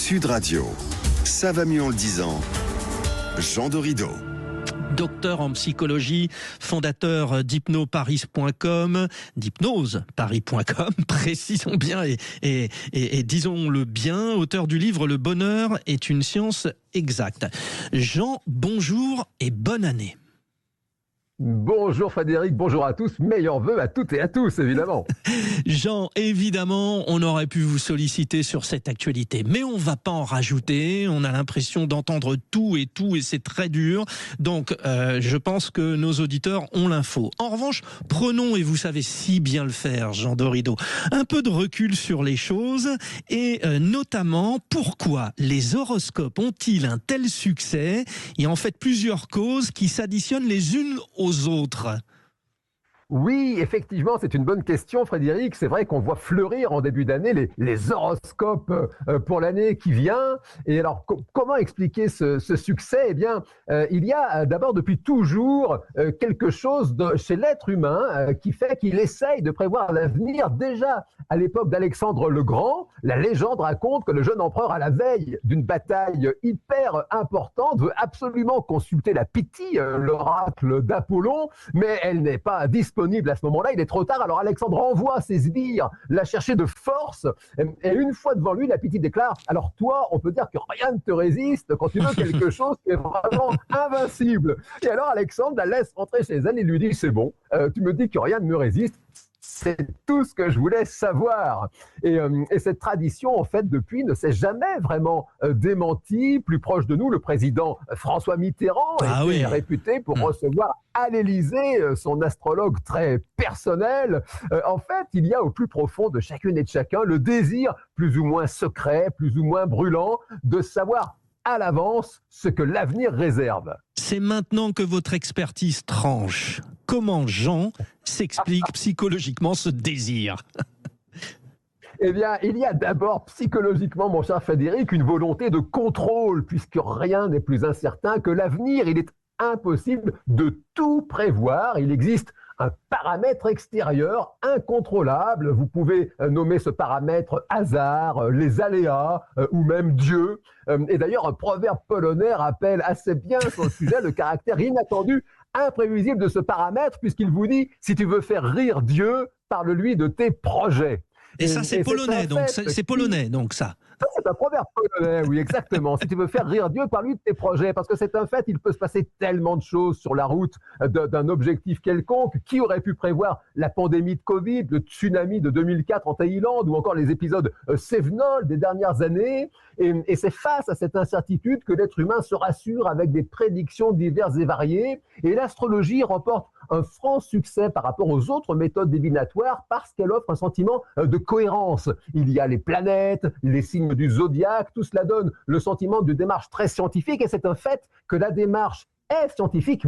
Sud Radio. Ça va mieux en le disant. Jean Dorido. Docteur en psychologie, fondateur d'hypnoparis.com, d'hypnoseparis.com, précisons bien et disons-le bien, auteur du livre Le bonheur est une science exacte. Jean, bonjour et bonne année. Bonjour Frédéric, bonjour à tous, meilleurs vœux à toutes et à tous évidemment. Jean, évidemment, on aurait pu vous solliciter sur cette actualité, mais on ne va pas en rajouter, on a l'impression d'entendre tout et c'est très dur, donc je pense que nos auditeurs ont l'info. En revanche, prenons, et vous savez si bien le faire, Jean Dorido, un peu de recul sur les choses et notamment pourquoi les horoscopes ont-ils un tel succès? Il y a en fait plusieurs causes qui s'additionnent les unes aux autres. Oui, effectivement, c'est une bonne question, Frédéric. C'est vrai qu'on voit fleurir en début d'année les horoscopes pour l'année qui vient. Et alors, comment expliquer ce succès? Eh bien, il y a d'abord depuis toujours quelque chose chez l'être humain qui fait qu'il essaye de prévoir l'avenir. Déjà, à l'époque d'Alexandre le Grand, la légende raconte que le jeune empereur, à la veille d'une bataille hyper importante, veut absolument consulter la Pythie, l'oracle d'Apollon, mais elle n'est pas disponible à ce moment-là, il est trop tard, alors Alexandre envoie ses sbires la chercher de force, et une fois devant lui, la Pythie déclare « Alors toi, on peut dire que rien ne te résiste quand tu veux quelque chose qui est vraiment invincible. » Et alors Alexandre la laisse rentrer chez elle et lui dit « C'est bon, tu me dis que rien ne me résiste. » C'est tout ce que je voulais savoir. Et cette tradition, en fait, depuis, ne s'est jamais vraiment démentie. Plus proche de nous, le président François Mitterrand était réputé pour recevoir à l'Élysée son astrologue très personnel. En fait, il y a au plus profond de chacune et de chacun le désir, plus ou moins secret, plus ou moins brûlant, de savoir à l'avance ce que l'avenir réserve. C'est maintenant que votre expertise tranche. Comment Jean s'explique psychologiquement ce désir? Eh bien, il y a d'abord psychologiquement, mon cher Frédéric, une volonté de contrôle, puisque rien n'est plus incertain que l'avenir. Il est impossible de tout prévoir. Il existe un paramètre extérieur incontrôlable. Vous pouvez nommer ce paramètre hasard, les aléas ou même Dieu. Et d'ailleurs, un proverbe polonais rappelle assez bien sur le sujet le caractère inattendu, imprévisible de ce paramètre, puisqu'il vous dit « si tu veux faire rire Dieu, parle-lui de tes projets ». Et ça, c'est polonais, donc c'est polonais, donc ça. Ça, c'est un proverbe polonais, oui, exactement. Si tu veux faire rire Dieu, parle-lui de tes projets, parce que c'est un fait, il peut se passer tellement de choses sur la route d'un objectif quelconque. Qui aurait pu prévoir la pandémie de Covid, le tsunami de 2004 en Thaïlande, ou encore les épisodes Cévenol des dernières années? Et c'est face à cette incertitude que l'être humain se rassure avec des prédictions diverses et variées. Et l'astrologie remporte un franc succès par rapport aux autres méthodes divinatoires parce qu'elle offre un sentiment de cohérence. Il y a les planètes, les signes du zodiaque, tout cela donne le sentiment de démarche très scientifique, et c'est un fait que la démarche est scientifique,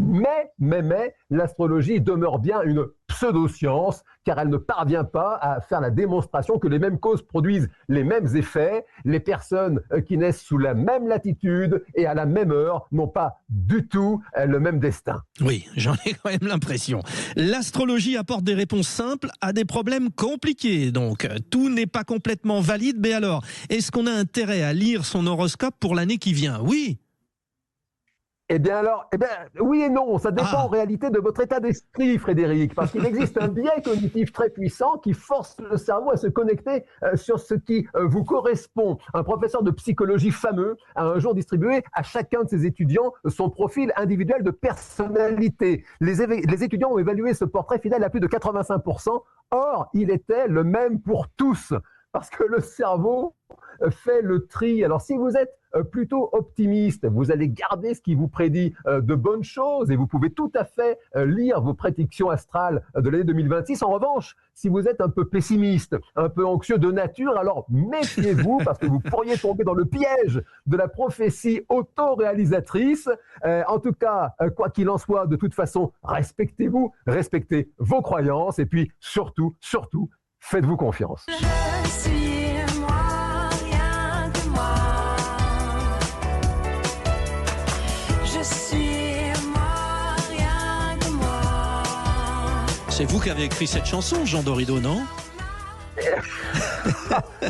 mais l'astrologie demeure bien une pseudo-science, car elle ne parvient pas à faire la démonstration que les mêmes causes produisent les mêmes effets. Les personnes qui naissent sous la même latitude et à la même heure n'ont pas du tout le même destin. Oui, j'en ai quand même l'impression. L'astrologie apporte des réponses simples à des problèmes compliqués, donc tout n'est pas complètement valide. Mais alors, est-ce qu'on a intérêt à lire son horoscope pour l'année qui vient? Oui. Eh bien, oui et non, ça dépend en réalité de votre état d'esprit, Frédéric, parce qu'il existe un biais cognitif très puissant qui force le cerveau à se connecter sur ce qui vous correspond. Un professeur de psychologie fameux a un jour distribué à chacun de ses étudiants son profil individuel de personnalité. Les étudiants ont évalué ce portrait fidèle à plus de 85%. Or, il était le même pour tous, parce que le cerveau fait le tri. Alors, si vous êtes plutôt optimiste, vous allez garder ce qui vous prédit de bonnes choses, et vous pouvez tout à fait lire vos prédictions astrales de l'année 2026. En revanche, si vous êtes un peu pessimiste, un peu anxieux de nature, alors méfiez-vous, parce que vous pourriez tomber dans le piège de la prophétie auto-réalisatrice. En tout cas, quoi qu'il en soit, de toute façon, respectez-vous, respectez vos croyances, et puis surtout, faites-vous confiance. Je suis moi, rien que moi. Je suis moi, rien que moi. C'est vous qui avez écrit cette chanson, Jean Dorido, non?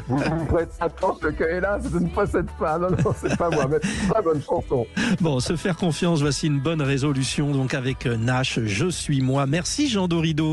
Vous me prêtez attention, le cœur est là, je ne possède pas. Non, non, c'est pas moi, mais très bonne chanson. Bon, se faire confiance, voici une bonne résolution donc avec Nash, Je suis moi. Merci Jean Dorido.